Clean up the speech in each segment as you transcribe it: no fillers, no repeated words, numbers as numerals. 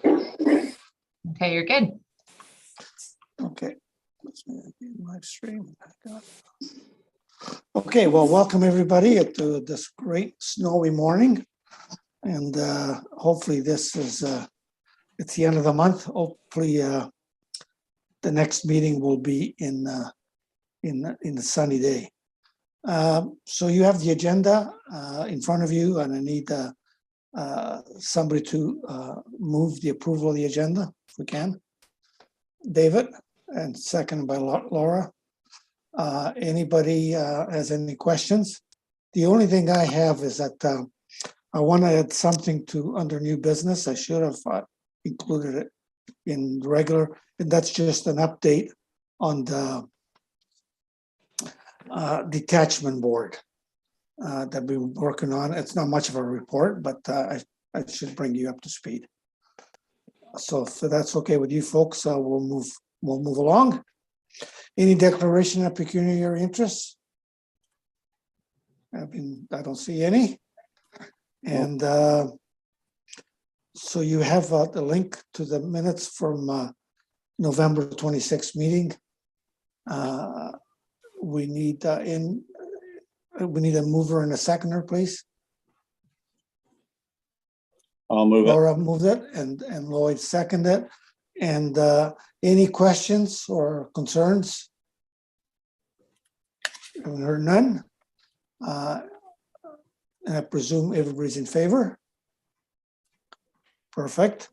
Okay, you're good. Okay. Live stream. Okay, well, welcome everybody to this great snowy morning. And hopefully this is, it's the end of the month. Hopefully the next meeting will be in the sunny day. So you have the agenda in front of you, and I need somebody to move the approval of the agenda, if we can. David, and second by Laura. Anybody has any questions? The only thing I have is that I want to add something to under new business. I should have included it in regular, and that's just an update on the detachment board that we've been working on. It's not much of a report, but I should bring you up to speed. So if that's okay with you folks, we'll move along. Any declaration of pecuniary interest? I don't see any. And so you have the link to the minutes from November 26th meeting. We need a mover and a seconder, please. I'll move it. Laura moved it and Lloyd seconded it. And any questions or concerns? I haven't heard none. And I presume everybody's in favor. Perfect.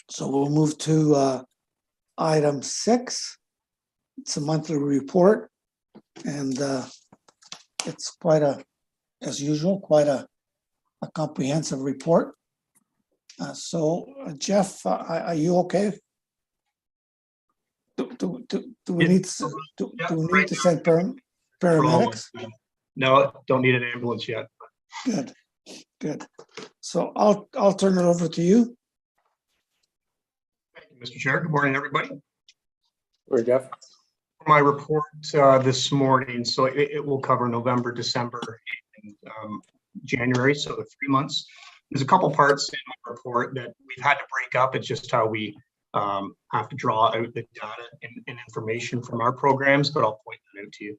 So we'll move to item 6. It's a monthly report, and it's as usual, quite a comprehensive report. So Jeff, are you okay? Do we need to send paramedics? No, don't need an ambulance yet. Good. So I'll turn it over to you. Thank you, Mr. Chair. Good morning, everybody. Where, Jeff? My report this morning, so it will cover November, December, and January, so the 3 months. There's a couple parts in my report that we've had to break up. It's just how we have to draw out the data and information from our programs, but I'll point that out to you.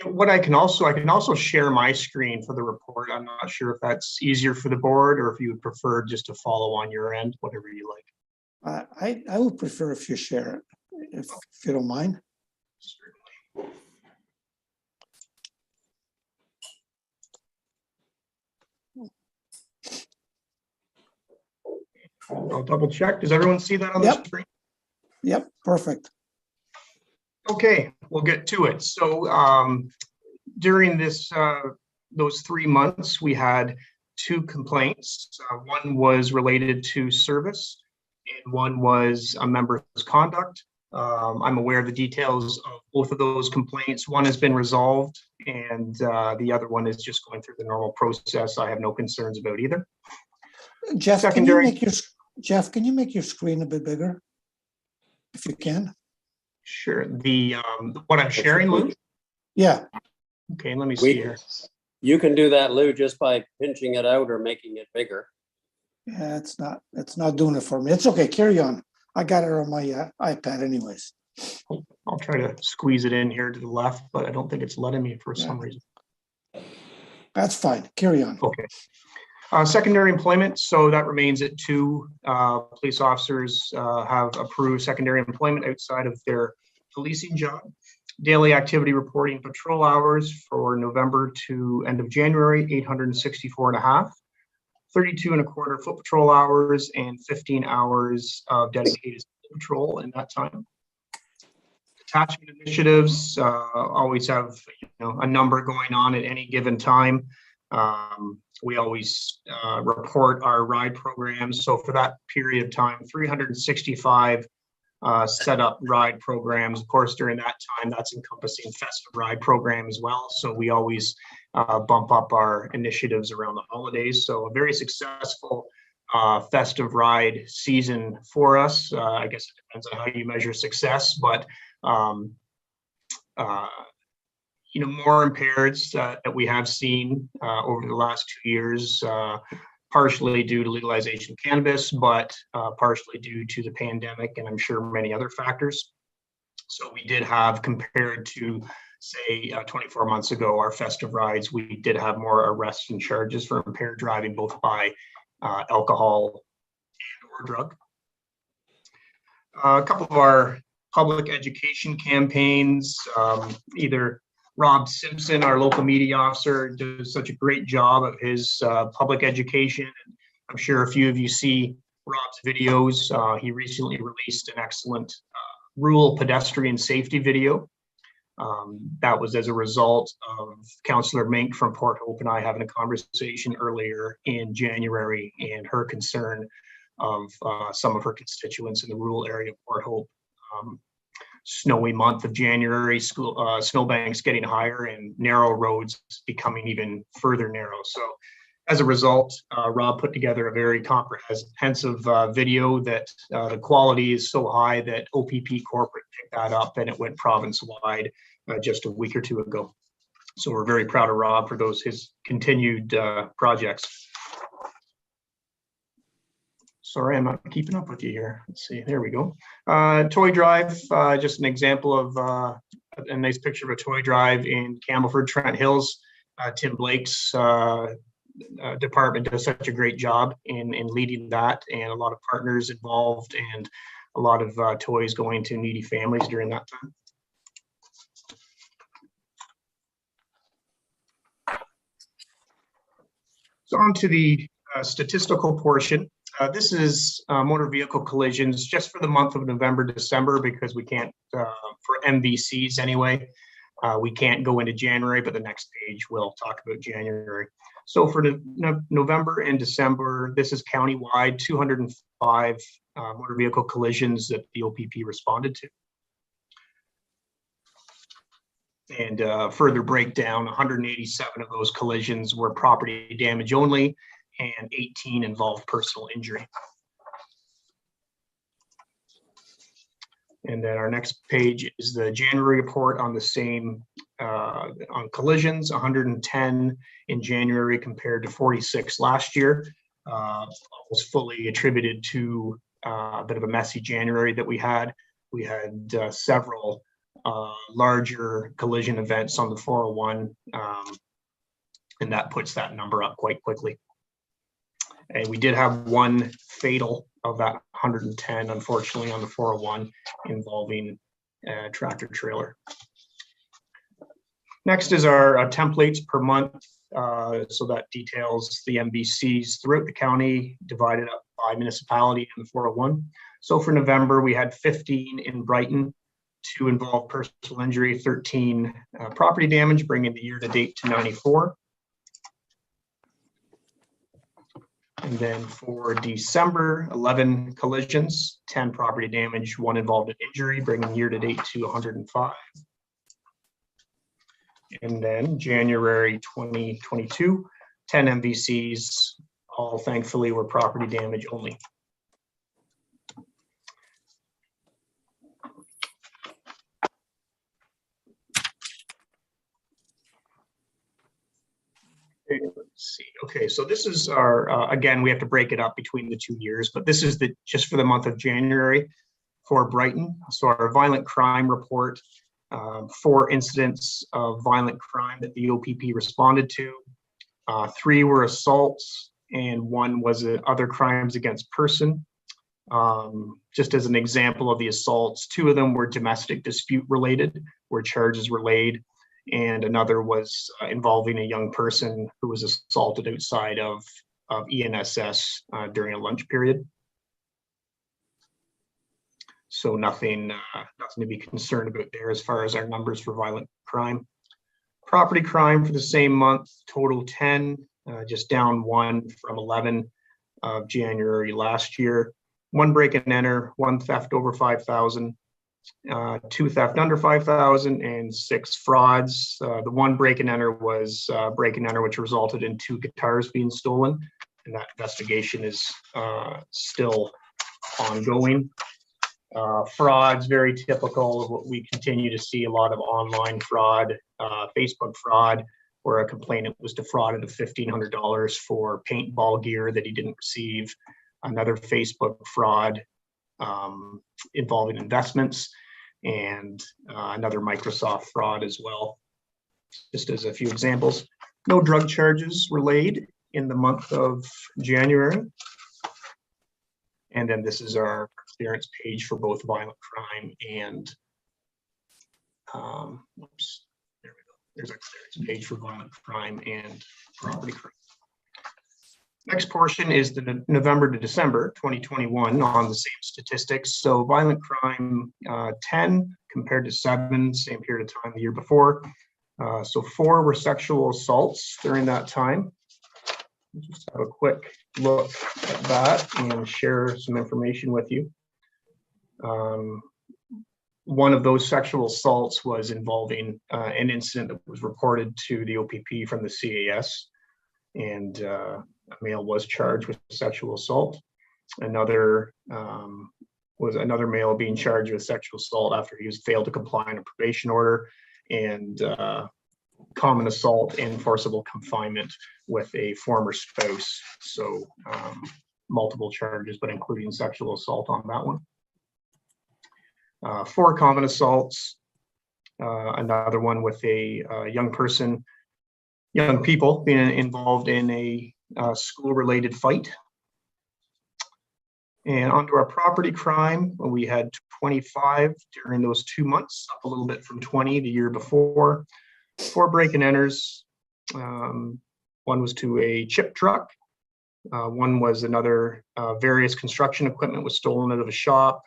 What I can also share my screen for the report. I'm not sure if that's easier for the board or if you would prefer just to follow on your end, whatever you like. I would prefer if you share it, if you don't mind. Certainly. I'll double check. Does everyone see that on the screen? Yep, perfect. Okay, we'll get to it. So during those 3 months, we had 2 complaints. One was related to service, and one was a member's conduct. I'm aware of the details of both of those complaints. One has been resolved, and the other one is just going through the normal process. I have no concerns about either. Jeff, can you make your screen a bit bigger, if you can? Sure. The what I'm sharing, Lou? Yeah. Okay, let me see here. You can do that, Lou, just by pinching it out or making it bigger. Yeah, it's not doing it for me. It's okay. Carry on. I got it on my iPad anyways. I'll try to squeeze it in here to the left, but I don't think it's letting me for some reason. That's fine. Carry on. Okay. Secondary employment, so that remains at 2. Police officers have approved secondary employment outside of their policing job. Daily activity reporting patrol hours for November to end of January, 864.5. 32.25 foot patrol hours and 15 hours of dedicated patrol in that time. Detachment initiatives always have a number going on at any given time. We always report our ride programs. So for that period of time, 365 set up ride programs. Of course, during that time, that's encompassing festive ride program as well. So we always bump up our initiatives around the holidays. So a very successful festive ride season for us. I guess it depends on how you measure success, but more impaireds that we have seen over the last 2 years, partially due to legalization of cannabis, but partially due to the pandemic, and I'm sure many other factors. So we did have, compared to, say, 24 months ago, our festive rides, we did have more arrests and charges for impaired driving, both by alcohol and or drug. A couple of our public education campaigns, either Rob Simpson, our local media officer, does such a great job of his public education. I'm sure a few of you see Rob's videos. He recently released an excellent rural pedestrian safety video. That was as a result of Councillor Mink from Port Hope and I having a conversation earlier in January, and her concern of some of her constituents in the rural area of Port Hope. Snowy month of January, snowbanks getting higher and narrow roads becoming even further narrow. So as a result, Rob put together a very comprehensive video that the quality is so high that OPP corporate picked that up, and it went province-wide just a week or two ago. So we're very proud of Rob for his continued projects. Sorry, I'm not keeping up with you here. Let's see, there we go. Toy drive, just an example of a nice picture of a toy drive in Campbellford, Trent Hills. Tim Blake's department does such a great job in leading that, and a lot of partners involved, and a lot of toys going to needy families during that time. So on to the statistical portion. This is motor vehicle collisions just for the month of November, December, because we can't, for MVCs anyway, we can't go into January, but the next page will talk about January. So for November and December, this is countywide, 205 motor vehicle collisions that the OPP responded to. And further breakdown, 187 of those collisions were property damage only, and 18 involved personal injury. And then our next page is the January report on the same, on collisions, 110 in January compared to 46 last year. Was fully attributed to a bit of a messy January that we had. We had several larger collision events on the 401, and that puts that number up quite quickly. And we did have one fatal of that 110, unfortunately, on the 401 involving a tractor trailer. Next is our templates per month. So that details the MVCs throughout the county, divided up by municipality in the 401. So for November, we had 15 in Brighton, 2 involved personal injury, 13 property damage, bringing the year to date to 94. And then for December, 11 collisions, 10 property damage, 1 involved in injury, bringing year to date to 105. And then January 2022, 10 MVCs, all thankfully were property damage only. Okay, let's see. Okay, so this is our, again, we have to break it up between the 2 years, but this is just for the month of January for Brighton. So our violent crime report, 4 incidents of violent crime that the OPP responded to. 3 were assaults, and 1 was other crimes against person. Just as an example of the assaults, 2 of them were domestic dispute related, where charges were laid, and another was involving a young person who was assaulted outside of ENSS during a lunch period. So nothing to be concerned about there as far as our numbers for violent crime. Property crime for the same month, total 10, just down 1 from 11 of January last year. 1 break and enter, 1 theft over 5,000, 2 theft under 5,000, and 6 frauds. The 1 break and enter was break and enter, which resulted in 2 guitars being stolen, and that investigation is still ongoing. Frauds, very typical of what we continue to see, a lot of online fraud, Facebook fraud, where a complainant was defrauded of $1,500 for paintball gear that he didn't receive. Another Facebook fraud involving investments, and another Microsoft fraud as well. Just as a few examples. No drug charges were laid in the month of January. And then this is our clearance page for both violent crime and, oops, there we go. There's our clearance page for violent crime and property crime. Next portion is the November to December 2021 on the same statistics. So violent crime 10 compared to 7, same period of time the year before. So 4 were sexual assaults during that time. Just have a quick look at that and share some information with you. One of those sexual assaults was involving an incident that was reported to the OPP from the CAS, and a male was charged with sexual assault. Another was another male being charged with sexual assault after he was failed to comply on a probation order, and common assault and forcible confinement with a former spouse. So multiple charges, but including sexual assault on that one. 4 common assaults, another one with a young people being involved in a school-related fight. And onto our property crime, we had 25 during those 2 months, up a little bit from 20 the year before. 4 break and enters. One was to a chip truck. One was another various construction equipment was stolen out of a shop,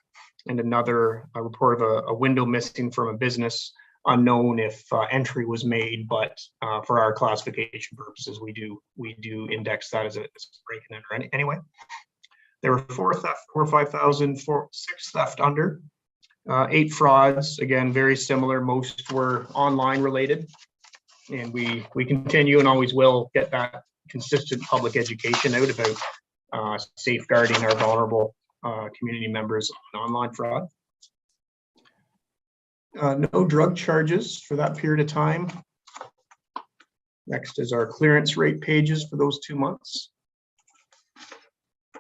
and another report of a window missing from a business, unknown if entry was made, but for our classification purposes, we do index that as a break and enter anyway. There were 4 theft over 5,000, 6 theft under, 8 frauds, again, very similar. Most were online related, and we continue and always will get that consistent public education out about safeguarding our vulnerable community members on online fraud. No drug charges for that period of time. Next is our clearance rate pages for those 2 months.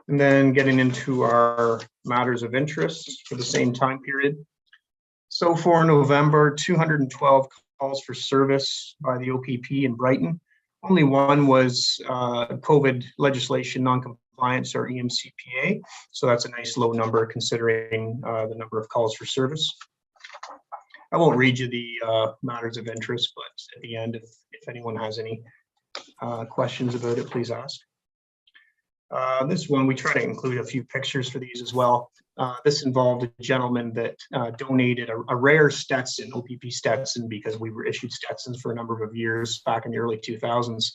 And then getting into our matters of interest for the same time period. So for November, 212 calls for service by the OPP in Brighton. Only one was COVID legislation non-compliance, or EMCPA. So that's a nice low number considering the number of calls for service. I won't read you the matters of interest, but at the end, if anyone has any questions about it, please ask. This one, we try to include a few pictures for these as well. This involved a gentleman that donated a rare Stetson, OPP Stetson, because we were issued Stetsons for a number of years back in the early 2000s.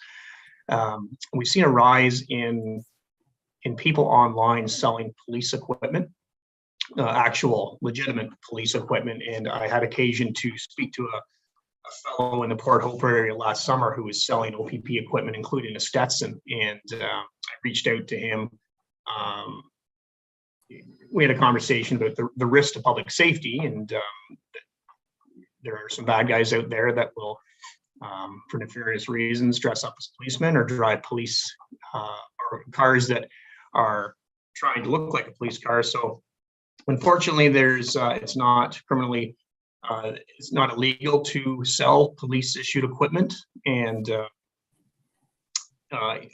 We've seen a rise in people online selling police equipment, actual legitimate police equipment. And I had occasion to speak to a fellow in the Port Hope area last summer who was selling OPP equipment, including a Stetson. And I reached out to him. We had a conversation about the risk to public safety, and there are some bad guys out there that will, for nefarious reasons, dress up as policemen or drive police or cars that are trying to look like a police car. So unfortunately, it's not criminally, it's not illegal to sell police issued equipment. And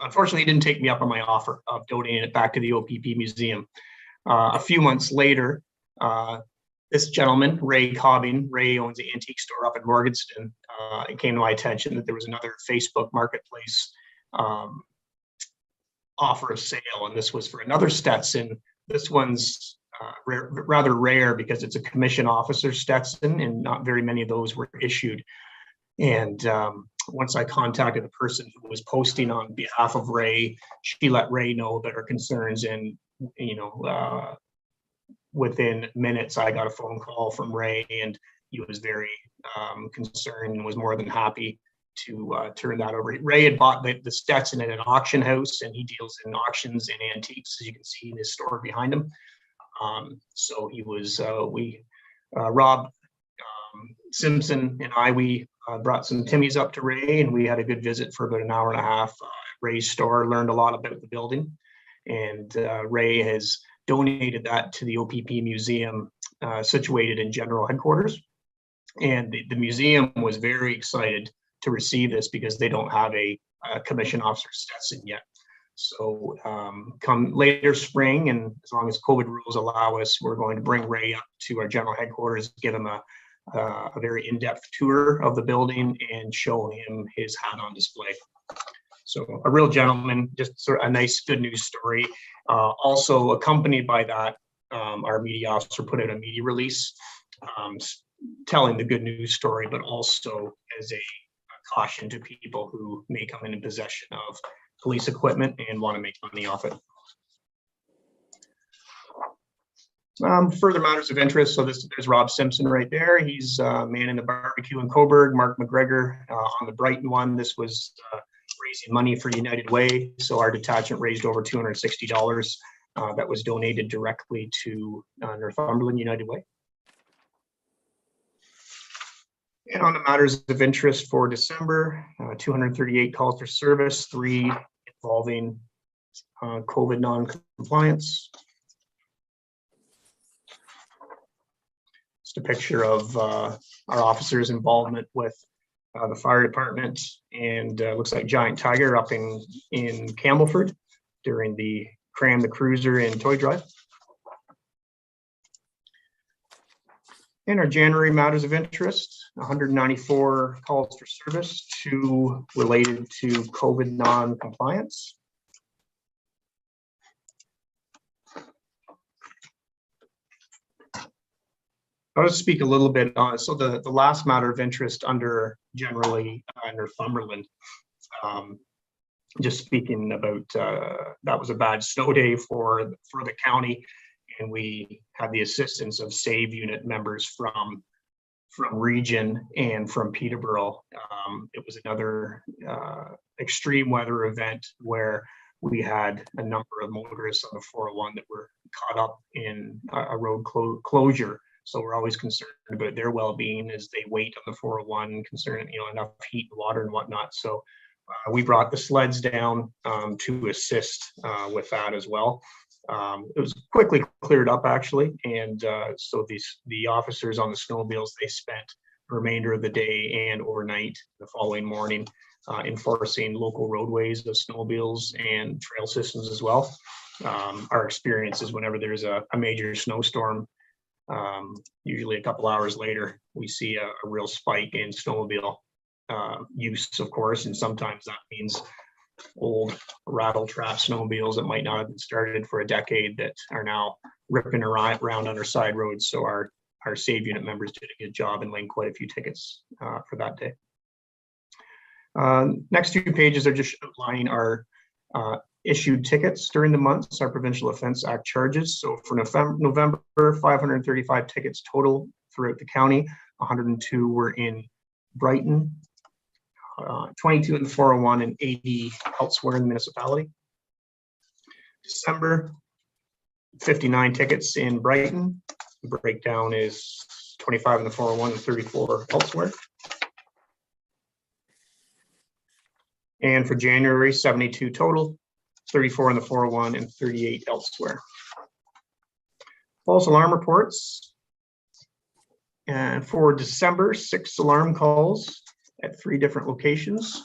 unfortunately, he didn't take me up on my offer of donating it back to the OPP museum. A few months later, this gentleman, Ray Cobbing, Ray owns an antique store up in Morganston. It came to my attention that there was another Facebook marketplace offer of sale, and this was for another Stetson. This one's rather rare because it's a commission officer Stetson, and not very many of those were issued. And once I contacted the person who was posting on behalf of Ray, she let Ray know about her concerns, and within minutes, I got a phone call from Ray, and he was very concerned and was more than happy to turn that over. Ray had bought the Stetson at an auction house, and he deals in auctions and antiques, as you can see in his store behind him. So he was, Rob Simpson and we brought some Timmies up to Ray, and we had a good visit for about an hour and a half at Ray's store, learned a lot about the building. And Ray has donated that to the OPP museum situated in general headquarters. And the museum was very excited to receive this because they don't have a commission officer Stetson yet. So come later spring, and as long as COVID rules allow us, we're going to bring Ray up to our general headquarters, give him a very in-depth tour of the building and show him his hat on display. So a real gentleman, just sort of a nice good news story. Also accompanied by that, our media officer put out a media release telling the good news story, but also as a caution to people who may come in possession of police equipment and want to make money off it. Further matters of interest. So there's Rob Simpson right there. He's manning the barbecue in Coburg. Mark McGregor on the Brighton one. This was raising money for United Way. So our detachment raised over $260 that was donated directly to Northumberland United Way. And on the matters of interest for December, 238 calls for service, 3 involving COVID non-compliance. Just a picture of our officers' involvement with the fire department, and looks like Giant Tiger up in Campbellford during the Cram the Cruiser and Toy Drive. In our January matters of interest, 194 calls for service, 2 related to COVID non-compliance. I'll just speak a little bit on, so the last matter of interest under generally Northumberland, just speaking about, that was a bad snow day for the county, and we had the assistance of SAVE unit members from region and from Peterborough. It was another extreme weather event where we had a number of motorists on the 401 that were caught up in a road closure. So we're always concerned about their well-being as they wait on the 401, concerned, enough heat and water and whatnot. So we brought the sleds down to assist with that as well. It was quickly cleared up actually, and so the officers on the snowmobiles, they spent the remainder of the day and overnight the following morning enforcing local roadways of snowmobiles and trail systems as well. Our experience is whenever there's a major snowstorm, usually a couple hours later, we see a real spike in snowmobile use, of course, and sometimes that means old rattle trap snowmobiles that might not have been started for a decade that are now ripping around on our side roads. So our SAVE unit members did a good job and laying quite a few tickets for that day. Next 2 pages are just outlining our issued tickets during the months, our Provincial Offence Act charges. So for November, 535 tickets total throughout the county, 102 were in Brighton, 22 in the 401, and 80 elsewhere in the municipality. December, 59 tickets in Brighton. The breakdown is 25 in the 401 and 34 elsewhere. And for January, 72 total, 34 in the 401 and 38 elsewhere. False alarm reports. And for December, 6 alarm calls at 3 different locations.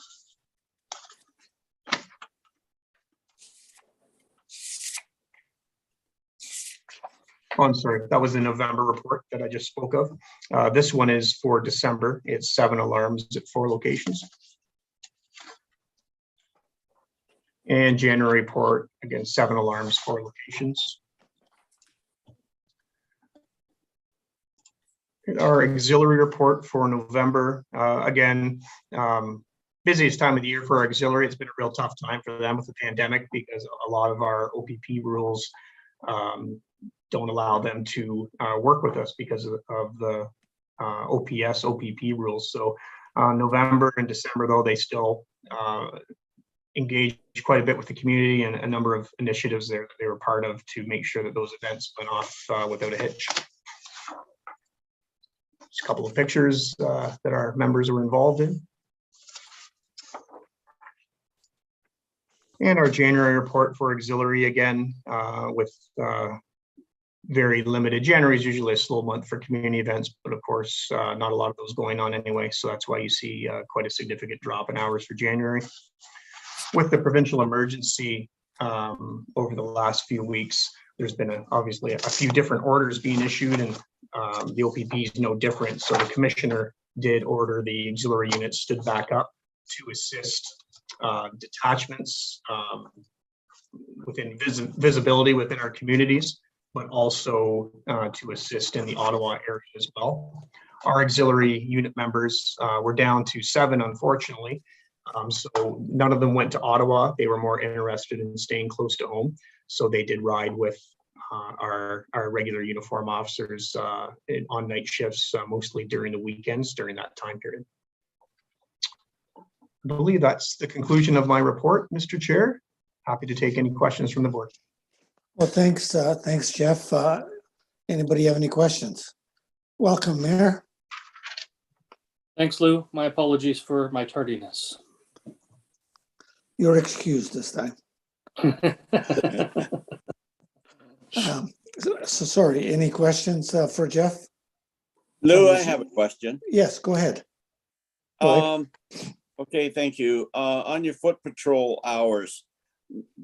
Oh, I'm sorry, that was the November report that I just spoke of. This one is for December. It's 7 alarms at 4 locations. And January report, again, 7 alarms, 4 locations. Our auxiliary report for November, again, busiest time of the year for our auxiliary. It's been a real tough time for them with the pandemic because a lot of our OPP rules don't allow them to work with us because of the OPS, OPP rules. So November and December, though, they still engaged quite a bit with the community and a number of initiatives there that they were part of to make sure that those events went off without a hitch. Just a couple of pictures that our members were involved in. And our January report for auxiliary again, with very limited. January is usually a slow month for community events, but of course, not a lot of those going on anyway. So that's why you see quite a significant drop in hours for January. With the provincial emergency over the last few weeks, there's been obviously a few different orders being issued, and the OPP is no different. So the commissioner did order the auxiliary units stood back up to assist detachments within visibility within our communities, but also to assist in the Ottawa area as well. Our auxiliary unit members were down to 7, unfortunately. So none of them went to Ottawa. They were more interested in staying close to home. So they did ride with our regular uniform officers on night shifts, mostly during the weekends during that time period. I believe that's the conclusion of my report, Mr. Chair. Happy to take any questions from the board. Well, thanks, thanks, Jeff. Anybody have any questions? Welcome, Mayor. Thanks, Lou. My apologies for my tardiness. You're excused this time. So sorry, any questions for Jeff? Lou, I have a question. Yes, go ahead. Go ahead. Okay, thank you. On your foot patrol hours,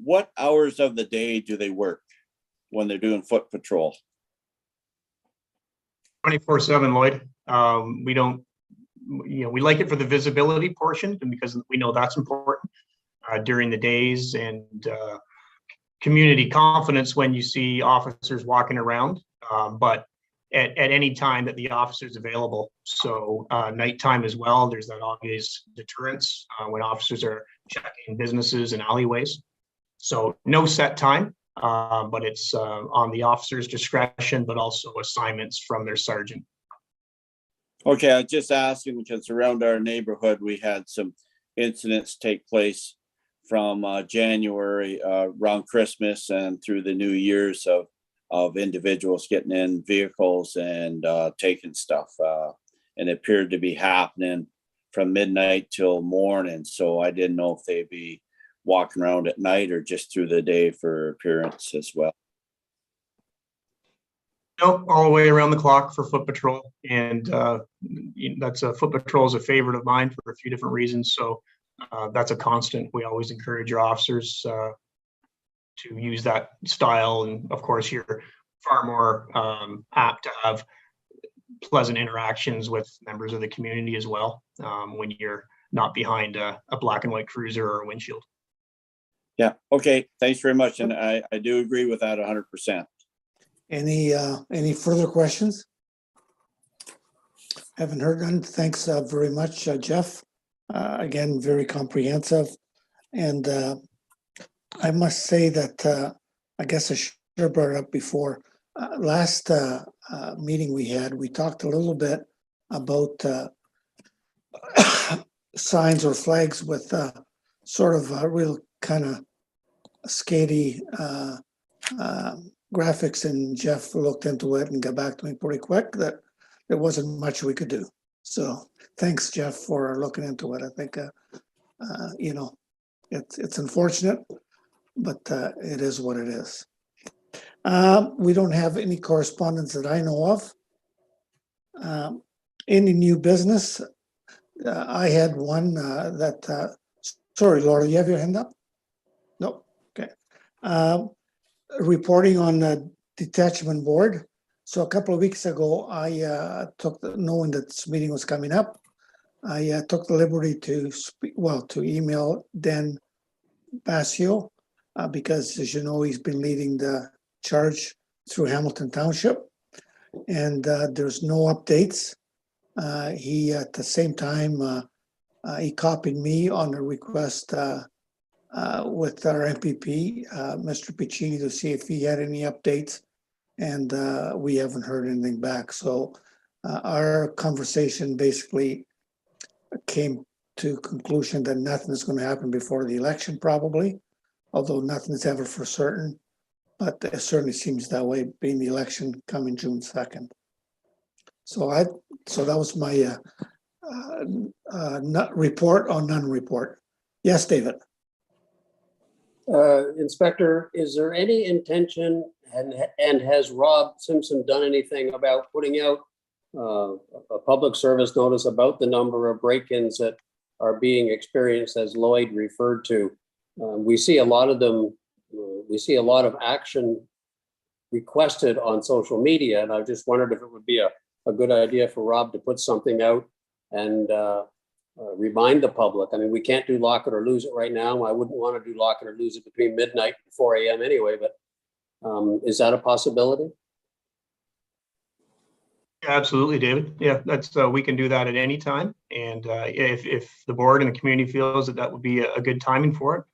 what hours of the day do they work when they're doing foot patrol? 24/7, Lloyd. We don't, we like it for the visibility portion, and because we know that's important during the days, and community confidence when you see officers walking around, but at any time that the officer is available. So nighttime as well, there's that obvious deterrence when officers are checking businesses and alleyways. So no set time, but it's on the officer's discretion, but also assignments from their sergeant. Okay, I was just asking because around our neighborhood, we had some incidents take place from January around Christmas and through the New Year's of individuals getting in vehicles and taking stuff. And it appeared to be happening from midnight till morning. So I didn't know if they'd be walking around at night or just through the day for appearance as well. Nope, all the way around the clock for foot patrol. And that's foot patrol is a favorite of mine for a few different reasons. So that's a constant. We always encourage our officers to use that style. And of course, you're far more apt to have pleasant interactions with members of the community as well when you're not behind a black and white cruiser or a windshield. Yeah, okay, thanks very much. And I do agree with that 100%. Any further questions? Haven't heard none. Thanks very much, Jeff. Again, very comprehensive. And I must say that I guess I should have brought it up before. Last meeting we had, we talked a little bit about signs or flags with sort of a real kind of skatey graphics, and Jeff looked into it and got back to me pretty quick that there wasn't much we could do. So thanks, Jeff, for looking into it. I think, it's unfortunate, but it is what it is. We don't have any correspondence that I know of. Any new business? I had one sorry, Laura, you have your hand up? No, okay. Reporting on the detachment board. So a couple of weeks ago, I knowing that this meeting was coming up, I took the liberty to email Dan Basio because, as you know, he's been leading the charge through Hamilton Township, and there's no updates. He, at the same time, he copied me on a request with our MPP, Mr. Piccini, to see if he had any updates, and we haven't heard anything back. So our conversation basically came to conclusion that nothing is going to happen before the election, probably, although nothing is ever for certain. But it certainly seems that way, being the election coming June 2nd. So that was my report or non-report. Yes, David. Inspector, is there any intention, and has Rob Simpson done anything about putting out a public service notice about the number of break-ins that are being experienced, as Lloyd referred to? We see a lot of them. We see a lot of action requested on social media, and I just wondered if it would be a good idea for Rob to put something out and remind the public. I mean, we can't do lock it or lose it right now. I wouldn't want to do lock it or lose it between midnight and 4 a.m. anyway, but is that a possibility? Absolutely, David. Yeah, that's we can do that at any time. And if the board and the community feels that would be a good timing for it,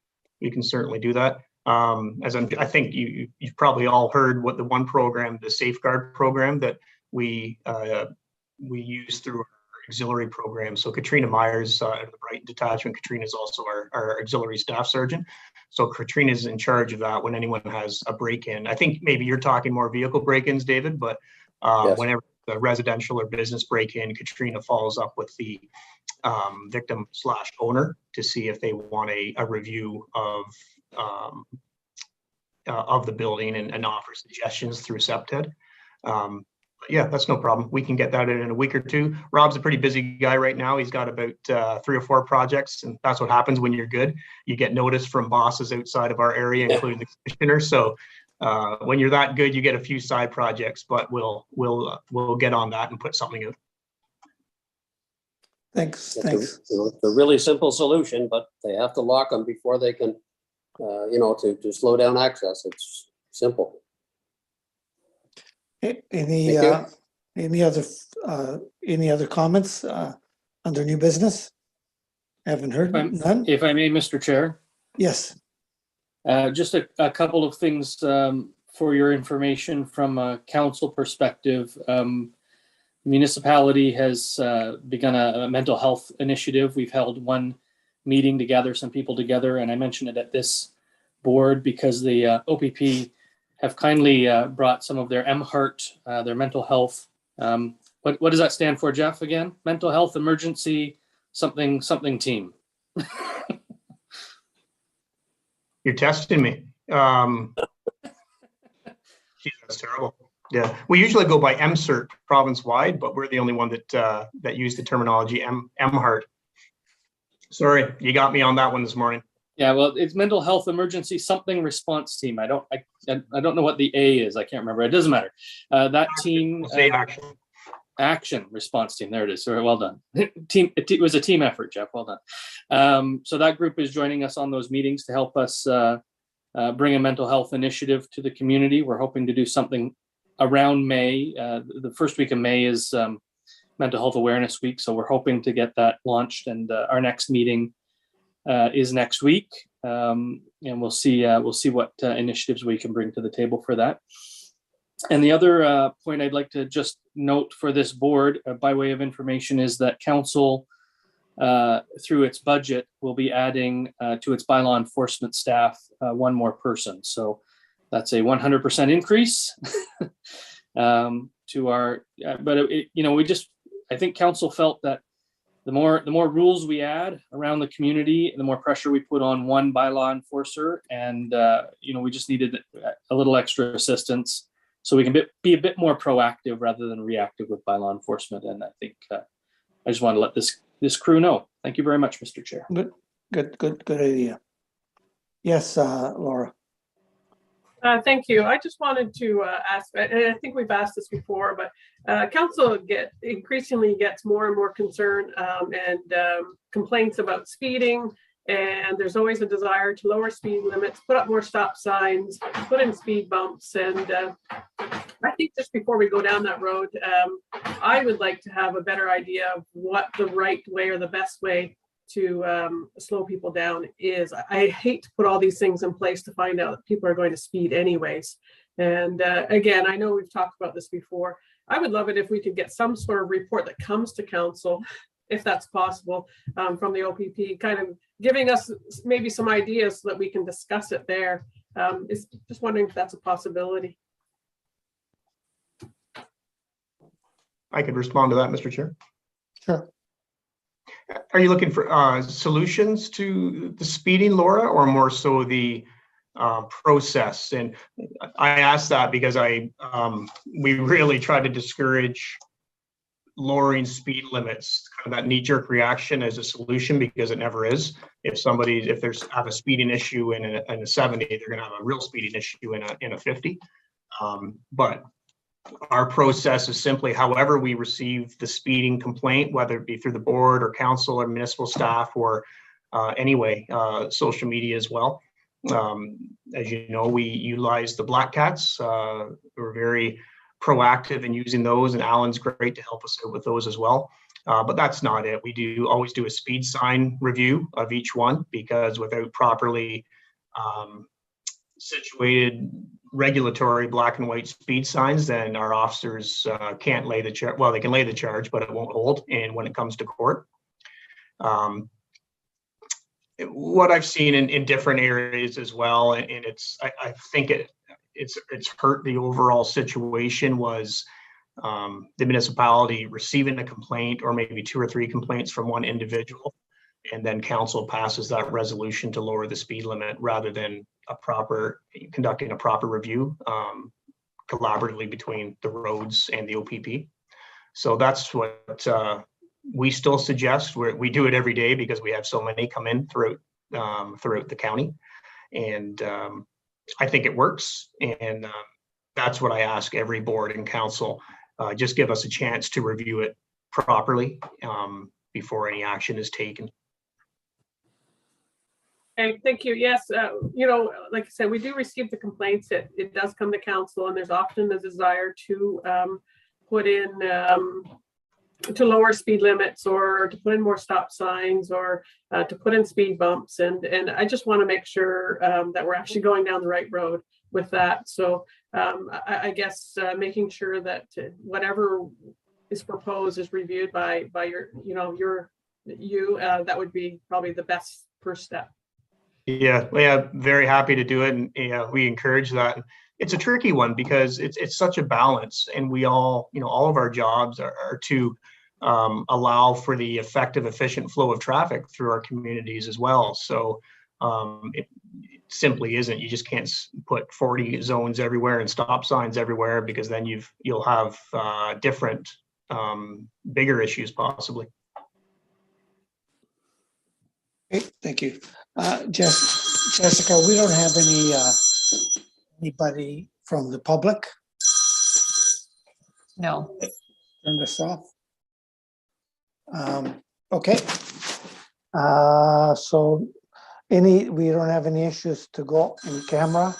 we can certainly do that. I think you've probably all heard what the one program, the Safeguard program that we use through our auxiliary program. So Katrina Myers out of the Brighton Detachment, Katrina is also our auxiliary staff sergeant. So Katrina is in charge of that when anyone has a break-in. I think maybe you're talking more vehicle break-ins, David, but Yes. Whenever the residential or business break-in, Katrina follows up with the victim/owner to see if they want a review of the building and offer suggestions through SEPTED. Yeah, that's no problem. We can get that in a week or two. Rob's a pretty busy guy right now. He's got about 3 or 4 projects, and that's what happens when you're good. You get notice from bosses outside of our area, including the commissioner. So when you're that good, you get a few side projects, but we'll get on that and put something out. Thanks. It's a really simple solution, but they have to lock them before they can, to slow down access. It's simple. Any other comments under new business? Haven't heard none. If I may, Mr. Chair. Yes. Just a couple of things for your information from a council perspective. Municipality has begun a mental health initiative. We've held one meeting to gather some people together, and I mentioned it at this board because the OPP have kindly brought some of their MHEART, their mental health. What does that stand for, Jeff, again? Mental Health Emergency something team. You're testing me. Geez, that's terrible. Yeah, we usually go by MCERT province-wide, but we're the only one that use the terminology MHEART. Sorry, you got me on that one this morning. Yeah, well, it's Mental Health Emergency something response team. I don't know what the A is. I can't remember. It doesn't matter. That team. Action response team. There it is. So well done. It was a team effort, Jeff. Well done. So that group is joining us on those meetings to help us bring a mental health initiative to the community. We're hoping to do something around May. The first week of May is Mental Health Awareness Week. So we're hoping to get that launched, and our next meeting is next week. And we'll see what initiatives we can bring to the table for that. And the other point I'd like to just note for this board by way of information is that council, through its budget, will be adding to its bylaw enforcement staff one more person. So that's a 100% increase to our, I think council felt that the more rules we add around the community, the more pressure we put on one bylaw enforcer. And, we just needed a little extra assistance so we can be a bit more proactive rather than reactive with bylaw enforcement. And I think I just want to let this crew know. Thank you very much, Mr. Chair. Good idea. Yes, Laura. Thank you. I just wanted to ask, and I think we've asked this before, but council increasingly gets more and more concerned and complaints about speeding. And there's always a desire to lower speed limits, put up more stop signs, put in speed bumps. And I think just before we go down that road, I would like to have a better idea of what the right way or the best way to slow people down is. I hate to put all these things in place to find out that people are going to speed anyways. And again, I know we've talked about this before. I would love it if we could get some sort of report that comes to council if that's possible, from the OPP, kind of giving us maybe some ideas so that we can discuss it there. Is just wondering if that's a possibility. I could respond to that, Mr. Chair. Sure. Are you looking for solutions to the speeding, Laura, or more so the process? And I asked that because we really try to discourage lowering speed limits, kind of that knee-jerk reaction as a solution, because it never is. If there's have a speeding issue in a 70, they're going to have a real speeding issue in a 50. But our process is simply, however we receive the speeding complaint, whether it be through the board or council or municipal staff or anyway, social media as well. As you know, we utilize the Black Cats. We're very proactive in using those, and Alan's great to help us out with those as well. But that's not it. We always do a speed sign review of each one, because without properly situated regulatory black and white speed signs, then our officers can't lay the charge. Well, they can lay the charge, but it won't hold. And when it comes to court, what I've seen in different areas as well, and I think it's hurt the overall situation, was the municipality receiving a complaint, or maybe 2 or 3 complaints from one individual, and then council passes that resolution to lower the speed limit, rather than conducting a proper review collaboratively between the roads and the OPP. So that's what we still suggest. We do it every day because we have so many come in throughout the county, and I think it works. And that's what I ask every board and council: just give us a chance to review it properly before any action is taken. Okay, thank you. Yes, like I said, we do receive the complaints. It does come to council, and there's often a desire to put in to lower speed limits, or to put in more stop signs, or to put in speed bumps. And I just want to make sure that we're actually going down the right road with that. So I guess making sure that whatever is proposed is reviewed by your that would be probably the best first step. Yeah, very happy to do it, and we encourage that. It's a tricky one because it's such a balance, and we all of our jobs are to allow for the effective, efficient flow of traffic through our communities as well. So it simply isn't. You just can't put 40 zones everywhere and stop signs everywhere, because then you'll have different, bigger issues possibly. Okay, thank you. Jessica, we don't have anybody from the public. No. Turn this off. Okay. So we don't have any issues to go in camera.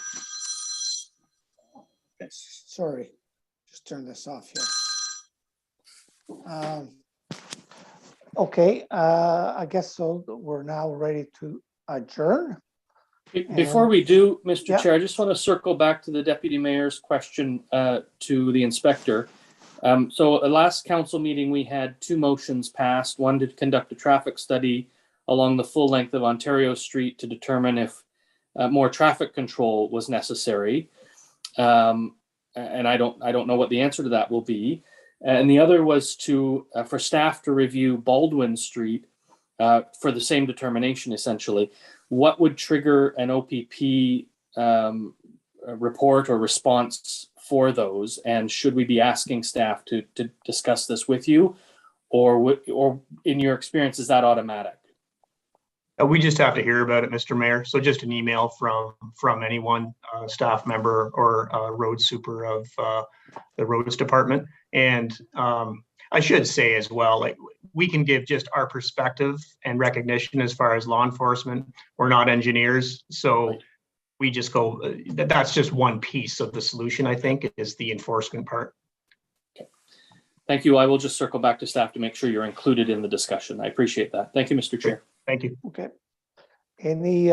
Sorry, just turn this off here. Okay, I guess so. We're now ready to adjourn. Before we do, Mr. Yeah. Chair, I just want to circle back to the Deputy Mayor's question to the inspector. So at last council meeting, we had 2 motions passed. One to conduct a traffic study along the full length of Ontario Street to determine if more traffic control was necessary. And I don't know what the answer to that will be. And the other was for staff to review Baldwin Street for the same determination, essentially. What would trigger an OPP report or response for those? And should we be asking staff to discuss this with you? Or in your experience, is that automatic? We just have to hear about it, Mr. Mayor. So just an email from anyone, staff member or road super of the roads department. And I should say as well, like, we can give just our perspective and recognition as far as law enforcement. We're not engineers, so we just go. That's just one piece of the solution. I think is the enforcement part. Okay. Thank you. I will just circle back to staff to make sure you're included in the discussion. I appreciate that. Thank you, Mr. Chair. Thank you. Okay. Any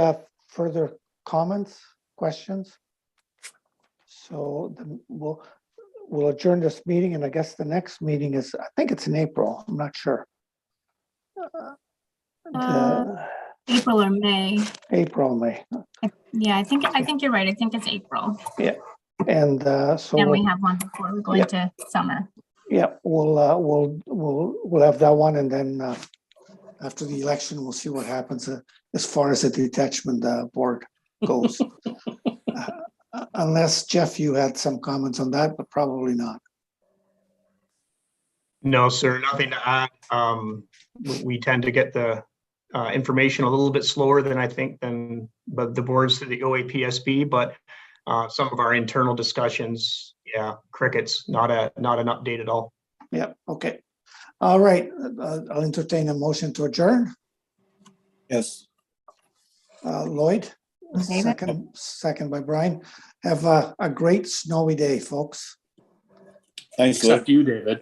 further comments, questions? So we'll adjourn this meeting, and I guess the next meeting is, I think it's in April. I'm not sure. April or May. April, May. Yeah, I think you're right. I think it's April. And so And we have one before we go into summer. yeah, we'll have that one, and then after the election, we'll see what happens as far as the detachment board goes. Unless Jeff, you had some comments on that, but probably not. No, sir, nothing to add. We tend to get the information a little bit slower than I think than the boards to the OAPSB, but some of our internal discussions, crickets, not an update at all. Yeah, okay. All right, I'll entertain a motion to adjourn. Yes. Lloyd, David? second by Brian. Have a great snowy day, folks. Thanks, Luke. Except you, David.